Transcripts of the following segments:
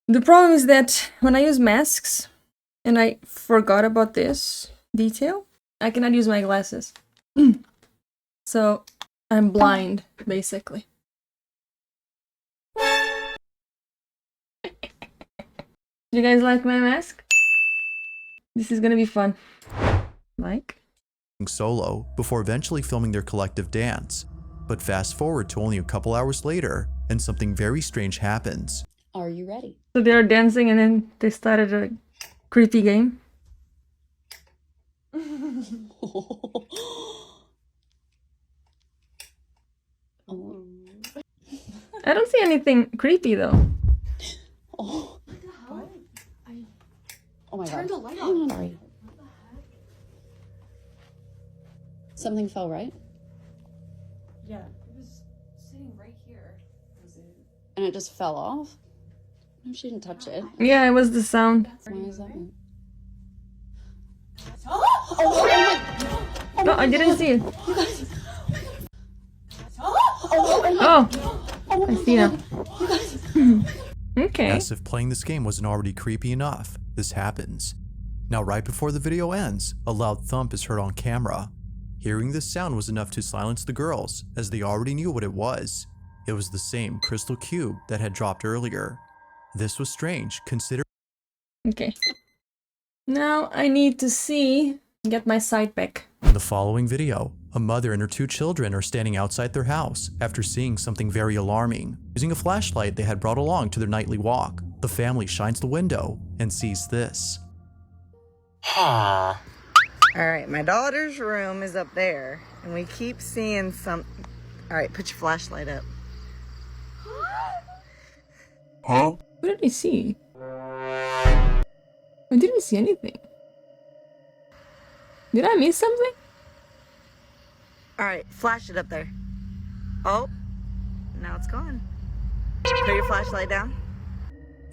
The problem is that when I use masks, and I forgot about this detail, I cannot use my glasses. So I'm blind, basically. You guys like my mask? This is gonna be fun. Like? Solo before eventually filming their collective dance. But fast forward to only a couple hours later, and something very strange happens. Are you ready? So they are dancing and then they started a creepy game. I don't see anything creepy though. Oh, What? oh my god. Turn the light Hang on. Sorry. Something fell, right? Yeah, it was sitting right here. Was it? And it just fell off? No, she didn't touch it. Yeah, it was the sound. Why is that one? No, I didn't see it. Oh, I see now. Okay. As if playing this game wasn't already creepy enough, this happens. Now right before the video ends, a loud thump is heard on camera. Hearing this sound was enough to silence the girls, as they already knew what it was. It was the same crystal cube that had dropped earlier. This was strange, considering Okay. Now I need to get my sight back. in the following video, a mother and her 2 children are standing outside their house after seeing something very alarming. Using a flashlight they had brought along to their nightly walk, the family shines the window and sees this. Alright, my daughter's room is up there, and we keep seeing some. Alright, put your flashlight up. What did I see? I didn't see anything. Did I miss something? Alright, flash it up there. Oh, now it's gone. Put your flashlight down.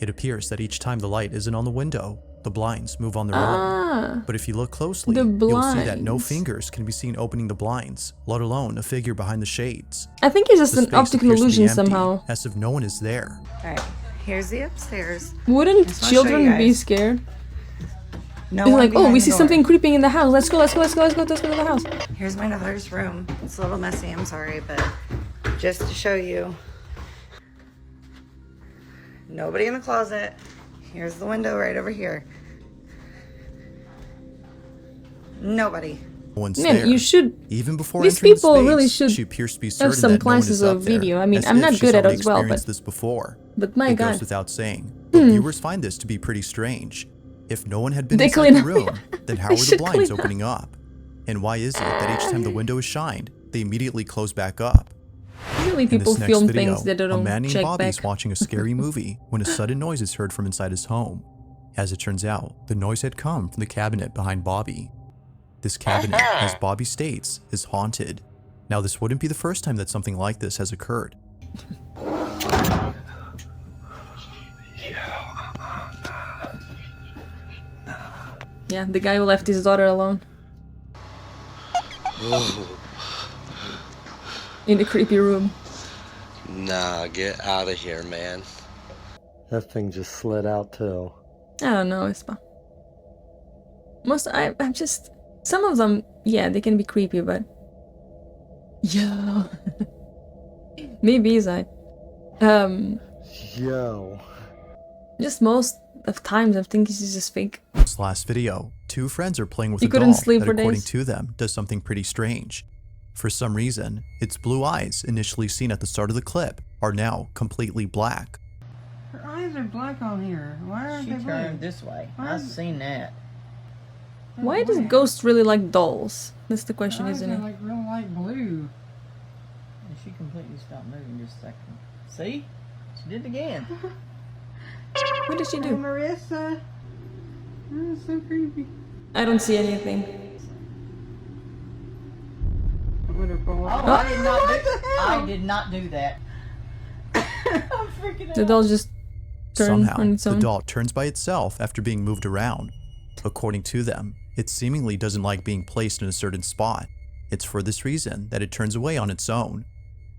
It appears that each time the light isn't on the window, the blinds move on their own. Ah, But if you look closely, the you'll see that no blinds. fingers can be seen opening the blinds, let alone a figure behind the shades. I think it's just The an space optical appears to be illusion empty, somehow. as if no one is there. Alright, here's the upstairs. Wouldn't Just wanna show you children be guys. scared? No It's one like, oh, behind we the see door. something creeping in the house. Let's go to the house. Here's my daughter's room. It's a little messy, I'm sorry, but just to show you. Nobody in the closet. Here's the window right over here. Nobody. No one's Man, there. you should Even before these entering the people space, really should she appears to be certain some that no one classes is up of there, video. I mean, as I'm if not she's good at it already as well, experienced but- this before. but my It god. goes without saying, but viewers find this to be pretty strange. If no one had been They inside clean the up. room, then how They were the should blinds clean up. opening up? And why is it that each time the window is shined, they immediately close back up? Usually In people this next film video, things that they a don't man named check Bobby is back. watching a scary movie when a sudden noise is heard from inside his home. As it turns out, the noise had come from the cabinet behind Bobby. This cabinet, as Bobby states, is haunted. Now, this wouldn't be the first time that something like this has occurred. Yeah, the guy who left his daughter alone. In the creepy room. Nah, get out of here, man. That thing just slid out too. I don't know, Ispa. I'm just some of them, yeah, they can be creepy, but yeah. Maybe is I. Yo. Just most of times I think this is just fake. This last video, 2 friends are playing with You a couldn't doll sleep that, for according days? to them, does something pretty strange. For some reason, its blue eyes, initially seen at the start of the clip, are now completely black. Her eyes are black on here. Why aren't She they blue? turned this way. I've seen that. Why does ghosts really like dolls? That's the question, Her eyes isn't are it? like real light blue. And she completely stopped moving just a second. See? She did it again. What did she Hey, do? Marissa. Oh, so creepy. I don't see anything. Oh, I did not do that. I'm freaking out. The doll just turned Somehow, on its the own. doll turns by itself after being moved around. According to them, it seemingly doesn't like being placed in a certain spot. It's for this reason that it turns away on its own.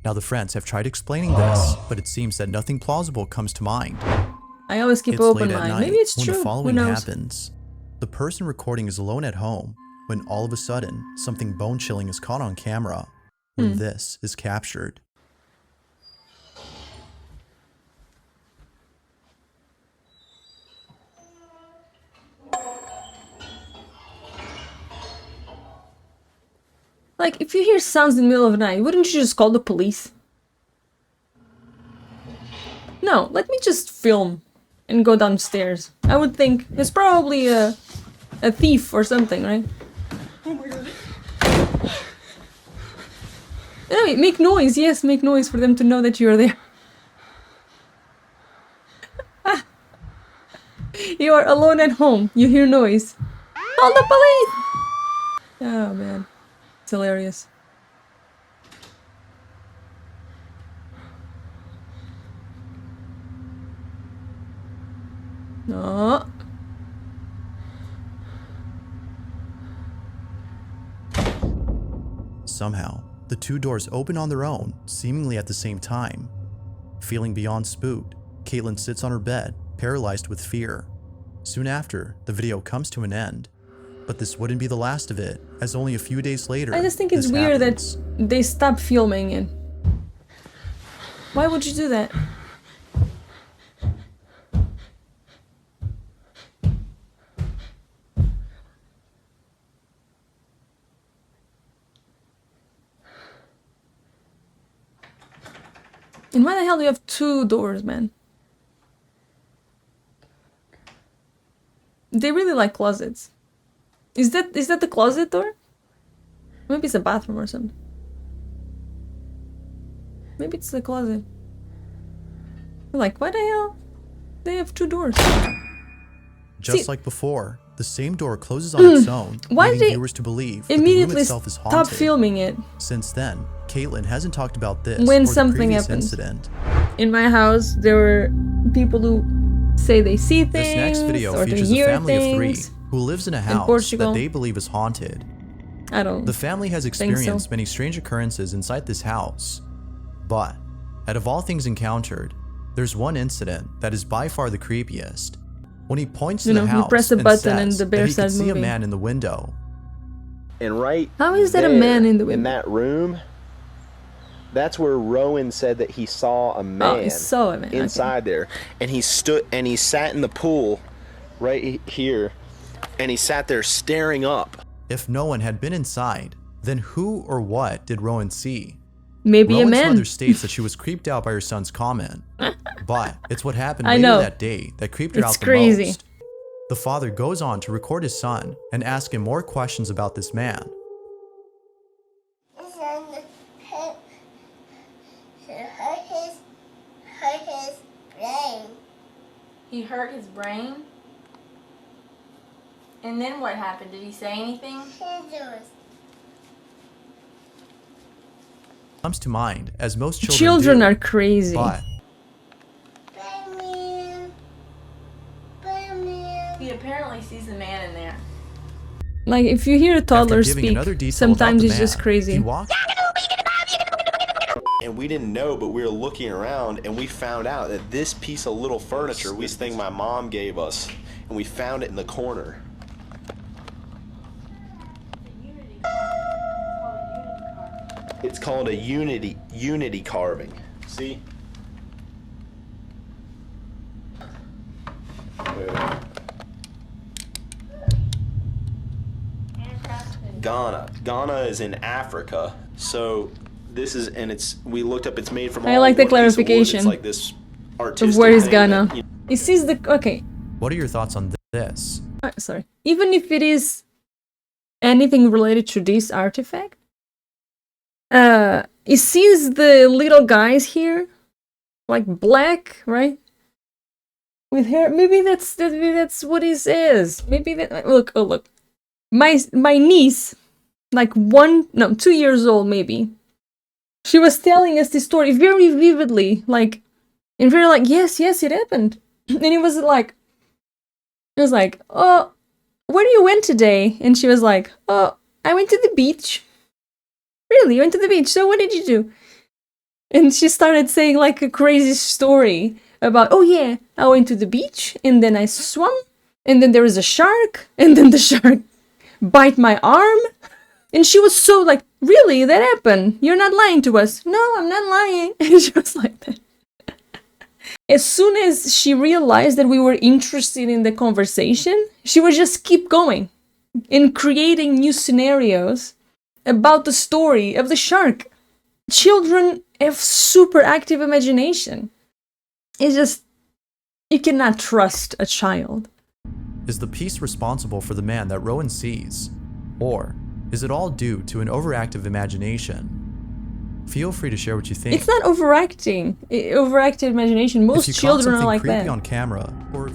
Now the friends have tried explaining this, but it seems that nothing plausible comes to mind. I always keep It's open late at mind. night Maybe it's when true. the Who following knows? happens. The person recording is alone at home when all of a sudden something bone-chilling is caught on camera when this is captured. Like, if you hear sounds in the middle of the night, wouldn't you just call the police? No, let me just film and go downstairs. I would think it's probably a thief or something, right? No, make noise. Yes, make noise for them to know that you're there. You are alone at home. You hear noise. Call the police! Oh man, it's hilarious. No. Somehow, the two doors open on their own, seemingly at the same time. Feeling beyond spooked, Caitlin sits on her bed, paralyzed with fear. Soon after, the video comes to an end. But this wouldn't be the last of it, as only a few days later, I just think it's this weird happens. that they stopped filming it. Why would you do that? And why the hell do you have two doors, man? They really like closets. Is that the closet door? Maybe it's a bathroom or something. Maybe it's the closet. Like, why the hell? They have two doors. Just See- like before, the same door closes on its own, Why leading they viewers to believe that the room Immediately itself is stop haunted. filming it. Since then, Caitlin hasn't talked about this When or the something previous happens. incident. In my house, there were people who say they see This things next video or they features a hear family of three things. who lives in a house Portugal. that they believe is haunted. I don't. The family has think so. experienced many strange occurrences inside this house. But, out of all things encountered, there's one incident that is by far the creepiest. When he points to You the know, you house press a and button and says the bear that he can starts see a moving. man in the window. And right How is that a there, man in the in window? that room, that's where Rowan said that he saw a man, Oh, he saw a man, okay. inside there. And he sat in the pool right here, and he sat there staring up. If no one had been inside, then who or what did Rowan see? Maybe a Rowan's man. mother states that she was creeped out by her son's comment, but it's what happened I later know. that day that creeped her It's out the crazy. most. The father goes on to record his son and ask him more questions about this man. He hurt his brain? And then what happened? Did he say anything? Comes to mind, as most children Children do, are crazy. but He apparently sees a man in there. Like, if you hear a toddler after giving speak, another detail sometimes about the it's just man, crazy. He walked And we didn't know, but we were looking around, and we found out that this piece of little furniture, this thing my mom gave us, and we found it in the corner. It's called a unity carving. See? Ghana is in Africa. So this is, and we looked up, it's made from I all like the one piece of wood. clarification It's like this Of artistic where is thing Ghana? that, He sees the. Okay. What are your thoughts on this? Sorry. Even if it is anything related to this artifact, he sees the little guys here, like black, right? With hair. Maybe that's what he says. Maybe that. Look. Oh look. My niece, like 2 years old maybe. She was telling us this story very vividly, like, and very like, yes, it happened. And it was like, oh, where you went today? And she was like, oh, I went to the beach. Really? You went to the beach? So what did you do? And she started saying like a crazy story about, oh yeah, I went to the beach and then I swam and then there is a shark and then the shark bite my arm. And she was so like, really, that happened? You're not lying to us. No, I'm not lying. And she was like that. As soon as she realized that we were interested in the conversation, she would just keep going and creating new scenarios about the story of the shark. Children have super active imagination. It's just, you cannot trust a child. Is the piece responsible for the man that Rowan sees? Or is it all due to an overactive imagination? Feel free to share what you think. It's not overacting. Overactive imagination. Most children are like creepy that. on camera, or